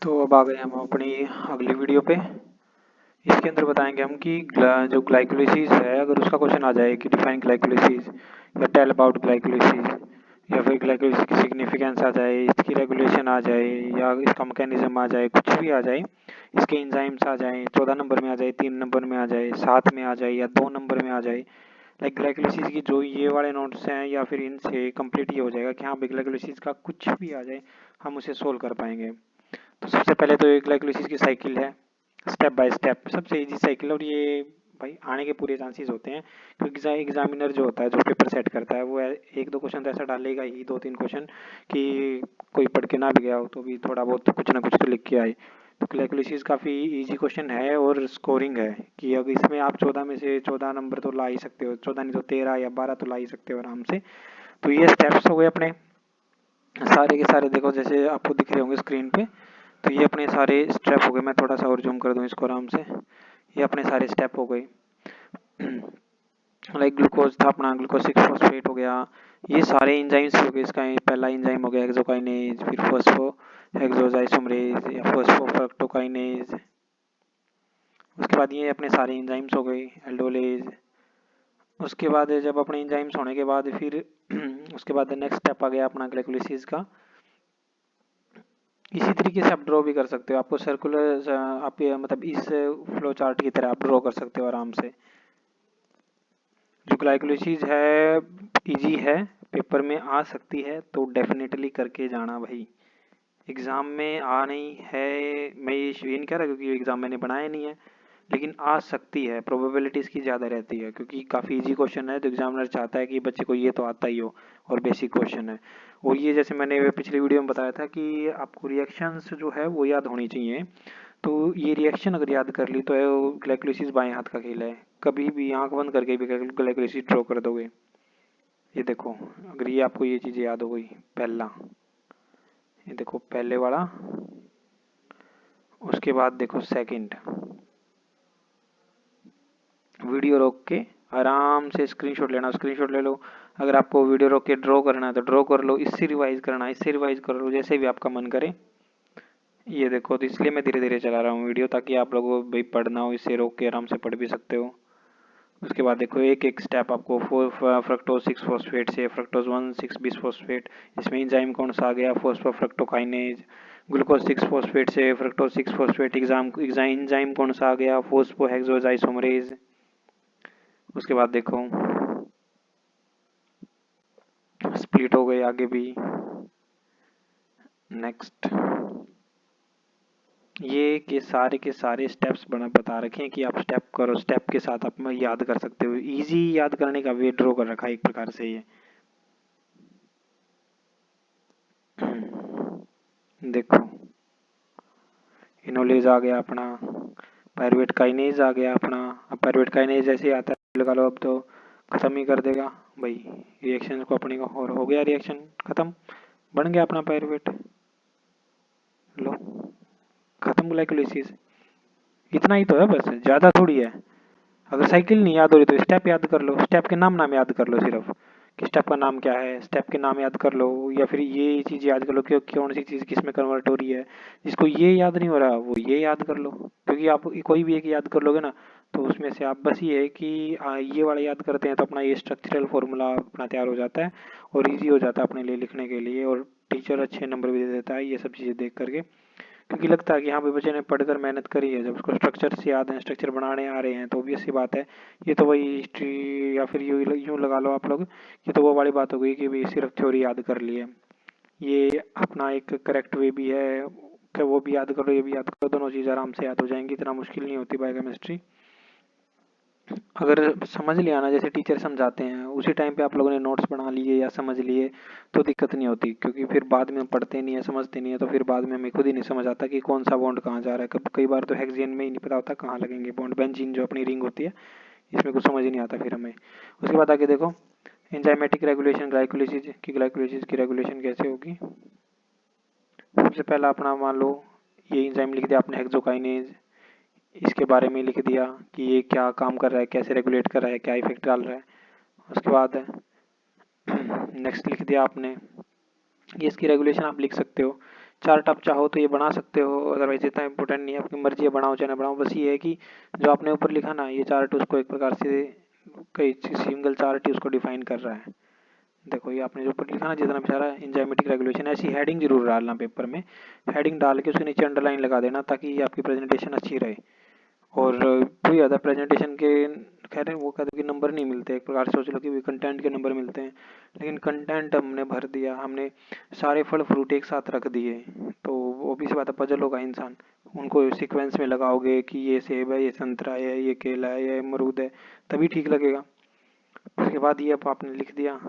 तो अब आ गए हम अपनी अगली वीडियो पे। इसके अंदर बताएंगे हम कि जो ग्लाइकोलिसिस है, अगर उसका क्वेश्चन आ जाए कि डिफाइन ग्लाइकोलिसिस या टेल अबाउट ग्लाइकोलिसिस, या फिर ग्लाइकोलिसिस की सिग्निफिकेंस आ जाए, इसकी रेगुलेशन आ जाए, या इसका मैकेनिज्म आ जाए, कुछ भी आ जाए, इसके एंजाइम्स आ जाए, 14 नंबर में आ जाए, 3 नंबर में आ जाए, 7 में आ जाए, या 2 नंबर में आ जाए, लाइक ग्लाइकोलिसिस की जो ये वाले नोट्स हैं, या फिर इनसे कंप्लीट ये हो जाएगा कि हाँ भाई ग्लाइकोलिसिस का कुछ भी आ जाए हम उसे सोल्व कर पाएंगे। तो सबसे पहले तो एक ग्लाइकोलिसिस की साइकिल है, स्टेप बाय स्टेप, सबसे इजी साइकिल। और ये भाई आने के पूरे चांसेस होते हैं, क्योंकि एग्जामिनर जो होता है, जो पेपर सेट करता है, वो एक दो क्वेश्चन तो ऐसा डालेगा ही, 2-3 क्वेश्चन, कि कोई पढ़ के ना भी गया हो तो भी थोड़ा बहुत कुछ ना कुछ तो लिख के आए। तो ग्लाइकोलिसिस काफ़ी इजी क्वेश्चन है और स्कोरिंग है कि अब इसमें आप 14 में से 14 नंबर तो ला ही सकते हो, 14 नहीं तो 13 या 12 तो ला ही सकते हो आराम से। तो ये स्टेप्स हो गए अपने सारे के सारे, देखो जैसे आपको दिख रहे होंगे स्क्रीन पे। तो ये अपने सारे स्टेप हो गए। मैं थोड़ा सा और जूम कर दूं इसको आराम से। ये अपने सारे स्टेप हो गए। लाइक ग्लूकोज था अपना, ग्लूकोज 6 फॉस्फेट हो गया। ये सारे एंजाइम्स हो गए। इसका पहला एंजाइम हो गया हेक्सोकाइनेज, फिर फॉस्फो हेक्सोजाइसोमरेज या फॉस्फोफ्रक्टोकाइनेज। उसके बाद ये अपने सारे एंजाइम्स हो गए, एल्डोलेज। उसके बाद जब अपने एंजाइम्स होने के बाद फिर उसके बाद नेक्स्ट स्टेप आ गया अपना ग्लाइकोलिसिस का। इसी तरीके से आप ड्रॉ भी कर सकते हो। आपको सर्कुलर आप मतलब इस फ्लो चार्ट की तरह आप ड्रॉ कर सकते हो आराम से। जो ग्लाइकोलिसिस है इजी है, पेपर में आ सकती है, तो डेफिनेटली करके जाना भाई। एग्ज़ाम में आ नहीं है, मैं ये नहीं कह रहा क्योंकि एग्ज़ाम मैंने बनाया नहीं है, लेकिन आ सकती है, प्रोबेबिलिटी इसकी ज़्यादा रहती है, क्योंकि काफ़ी इजी क्वेश्चन है। तो एग्जामिनर चाहता है कि बच्चे को ये तो आता ही हो, और बेसिक क्वेश्चन है। और ये जैसे मैंने पिछली वीडियो में बताया था कि आपको रिएक्शंस जो है वो याद होनी चाहिए। तो ये रिएक्शन अगर याद कर ली तो ग्लाइकोलिसिस बाएं हाथ का खेल है। कभी भी आंख बंद करके भी ग्लाइकोलिसिस ड्रॉ कर दोगे। ये देखो, अगर ये आपको ये चीज़ याद हो गई, पहला ये देखो पहले वाला, उसके बाद देखो सेकंड। वीडियो रोक के आराम से स्क्रीनशॉट लेना, स्क्रीनशॉट ले लो। अगर आपको वीडियो रोक के ड्रॉ करना है तो ड्रॉ कर लो, इससे रिवाइज करना है इससे रिवाइज कर लो, जैसे भी आपका मन करे। ये देखो, तो इसलिए मैं धीरे धीरे चला रहा हूँ वीडियो, ताकि आप लोगों को भाई पढ़ना हो, इससे रोक के आराम से पढ़ भी सकते हो। उसके बाद देखो एक एक स्टेप आपको फ्रक्टोज 6 फॉस्फेट से फ्रक्टोज 1,6 बिस फॉस्फेट, इसमें एंजाइम कौन सा आ गया, फॉस्फोफ्रक्टोकाइनेज। ग्लूकोज 6 फॉस्फेट से फ्रक्टोज 6 फॉस्फेट एंजाइम कौन सा आ गया, फॉस्फोहेक्सोजाइसोमरेज। उसके बाद देखो स्प्लिट हो गए आगे भी। नेक्स्ट ये के सारे स्टेप्स बता रखे हैं कि आप स्टेप करो, स्टेप के साथ आप याद कर सकते हो। इजी याद करने का वे ड्रॉ कर रखा है एक प्रकार से ये। देखो इनोलेज आ गया अपना, पायरुवेट काइनेज आ गया अपना। अब पायरुवेट काइनेज जैसे आता है लगा लो, अब तो खत्म ही कर देगा भाई रिएक्शन को अपने को। और हो गया रिएक्शन खत्म, बन गया अपना पायरुवेट। लो खत्म ग्लाइकोलिसिस। इतना ही तो है बस, ज़्यादा थोड़ी है। अगर साइकिल नहीं याद हो रही तो स्टेप याद कर लो, स्टेप के नाम याद कर लो सिर्फ, कि स्टेप का नाम क्या है, स्टेप के नाम याद कर लो। या फिर ये चीज़ याद कर लो कि कौन सी चीज़ किस में कन्वर्ट हो रही है। जिसको ये याद नहीं हो रहा वो ये याद कर लो, क्योंकि आप कोई भी एक याद कर लोगे ना, तो उसमें से आप बस ये है कि ये वाला याद करते हैं तो अपना ये स्ट्रक्चरल फॉर्मूला अपना तैयार हो जाता है, और ईजी हो जाता है अपने लिए लिखने के लिए, और टीचर अच्छे नंबर भी दे देता है ये सब चीज़ें देख करके। क्योंकि लगता है कि हाँ भाई बच्चे ने पढ़कर मेहनत करी है, जब उसको स्ट्रक्चर से याद है, स्ट्रक्चर बनाने आ रहे हैं, तो ऑब्वियस सी बात है। ये तो वही हिस्ट्री या फिर यूँ लगा लो आप लोग, ये तो वो वाली बात हो गई कि भाई सिर्फ थ्योरी याद कर ली है। ये अपना एक करेक्ट वे भी है कि वो भी याद करो, ये भी याद करो, दोनों चीज़ आराम से याद हो जाएंगी, इतना मुश्किल नहीं होती बायोकेमिस्ट्री। अगर समझ लिया ना, जैसे टीचर समझाते हैं उसी टाइम पे आप लोगों ने नोट्स बना लिए या समझ लिए, तो दिक्कत नहीं होती। क्योंकि फिर बाद में पढ़ते नहीं है, समझते नहीं है, तो फिर बाद में हमें खुद ही नहीं समझ आता कि कौन सा बॉन्ड कहाँ जा रहा है। कई बार तो हेक्सेन में ही नहीं पता होता कहाँ लगेंगे बॉन्ड। बेंजीन जो अपनी रिंग होती है, इसमें कुछ समझ ही नहीं आता फिर हमें। उसके बाद आगे देखो एंजाइमेटिक रेगुलेशन, ग्लाइकोलिसिस की रेगुलेशन कैसे होगी। सबसे पहला अपना मान लो ये एंजाइम लिख दिया आपने हेक्सोकाइनेज, इसके बारे में लिख दिया कि ये क्या काम कर रहा है, कैसे रेगुलेट कर रहा है, क्या इफेक्ट डाल रहा है। उसके बाद नेक्स्ट लिख दिया आपने, ये इसकी रेगुलेशन आप लिख सकते हो चार्ट आप चाहो तो ये बना सकते हो, अदरवाइज इतना इंपॉर्टेंट नहीं है, आपकी मर्जी है बनाओ चाहे ना बनाओ। बस ये है कि जो आपने ऊपर लिखा ना ये चार्ट उसको एक प्रकार से कई सिंगल चार्ट ही उसको डिफाइन कर रहा है। देखो ये आपने जो ऊपर लिखा ना जितना भी सारा एंजाइमेटिक रेगुलेशन, ऐसी हेडिंग जरूर डालना पेपर में, हेडिंग डाल के उसके नीचे अंडरलाइन लगा देना ताकि आपकी प्रेजेंटेशन अच्छी रहे। और वही ज़्यादा प्रेजेंटेशन के खैर वो कहते कि नंबर नहीं मिलते, एक प्रकार से सोच लो कि कंटेंट के नंबर मिलते हैं, लेकिन कंटेंट हमने भर दिया, हमने सारे फल फ्रूट एक साथ रख दिए तो वो भी सी बात है, पजल होगा इंसान। उनको सीक्वेंस में लगाओगे कि ये सेब है, ये संतरा है, ये केला है, ये अमरूद है, तभी ठीक लगेगा। उसके बाद ये अब आपने लिख दिया।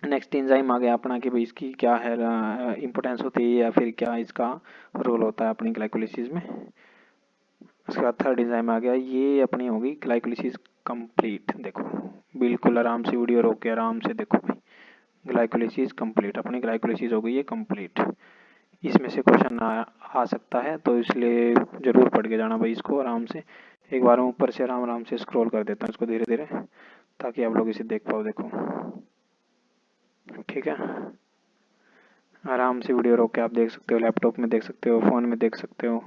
नेक्स्ट एंजाइम आ गया अपना कि भाई इसकी क्या है इम्पोर्टेंस होती है या फिर क्या इसका रोल होता है अपनी ग्लाइकोलिसिस में। उसके बाद थर्ड एंजाइम आ गया, ये अपनी होगी ग्लाइकोलिसिस कंप्लीट। देखो बिल्कुल आराम से वीडियो रोक के आराम से देखो भाई, ग्लाइकोलिसिस कंप्लीट, अपनी ग्लाइकोलिसिस हो गई है कंप्लीट। इसमें से क्वेश्चन आ सकता है तो इसलिए जरूर पढ़ के जाना भाई इसको आराम से। एक बार मैं ऊपर से आराम आराम से स्क्रॉल कर देता हूँ इसको धीरे धीरे ताकि आप लोग इसे देख पाओ। देखो ठीक है, आराम से वीडियो रोक के आप देख सकते हो, लैपटॉप में देख सकते हो, फ़ोन में देख सकते हो।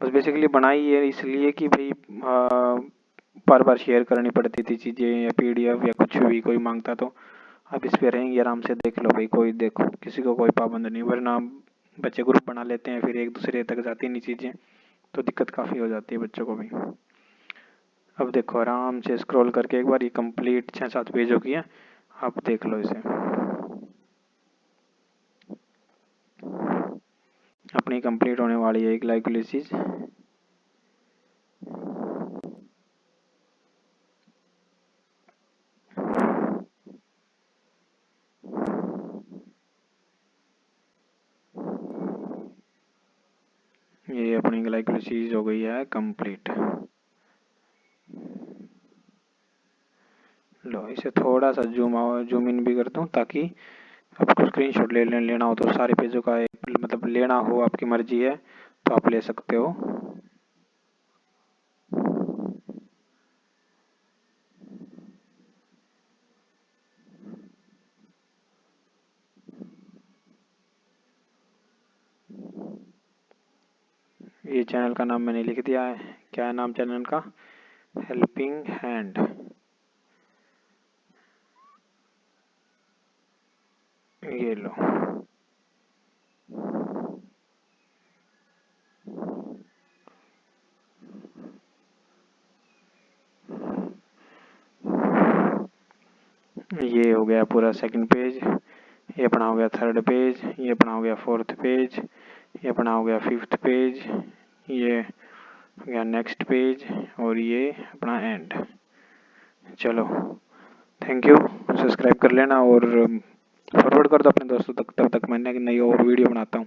बस बेसिकली बनाई है इसलिए कि भाई बार बार शेयर करनी पड़ती थी चीज़ें या पीडीएफ या कुछ भी कोई मांगता तो आप इस पे रहेंगे आराम से देख लो भाई, कोई देखो किसी को कोई पाबंद नहीं, वरना बच्चे ग्रुप बना लेते हैं फिर एक दूसरे तक जाती नहीं चीज़ें तो दिक्कत काफ़ी हो जाती है बच्चों को भी। अब देखो आराम से स्क्रॉल करके एक बार ये कंप्लीट 6-7 पेजों की है, आप देख लो इसे। अपनी कंप्लीट होने वाली है ग्लाइकोलिसिस। ये अपनी ग्लाइकोलिसिस हो गई है कंप्लीट। लो इसे थोड़ा सा जूम इन भी करता हूँ ताकि आपको स्क्रीनशॉट लेना हो तो सारे पेजों का मतलब लेना हो आपकी मर्जी है तो आप ले सकते हो। ये चैनल का नाम मैंने लिख दिया है, क्या है नाम चैनल का, हेल्पिंग हैंड। ये लो ये हो गया पूरा सेकंड पेज, ये अपना हो गया थर्ड पेज, ये अपना हो गया फोर्थ पेज, ये अपना हो गया फिफ्थ पेज, ये हो गया नेक्स्ट पेज और ये अपना एंड। चलो थैंक यू, सब्सक्राइब कर लेना और फॉरवर्ड कर दो अपने दोस्तों तक, तब तक मैं नई और वीडियो बनाता हूँ।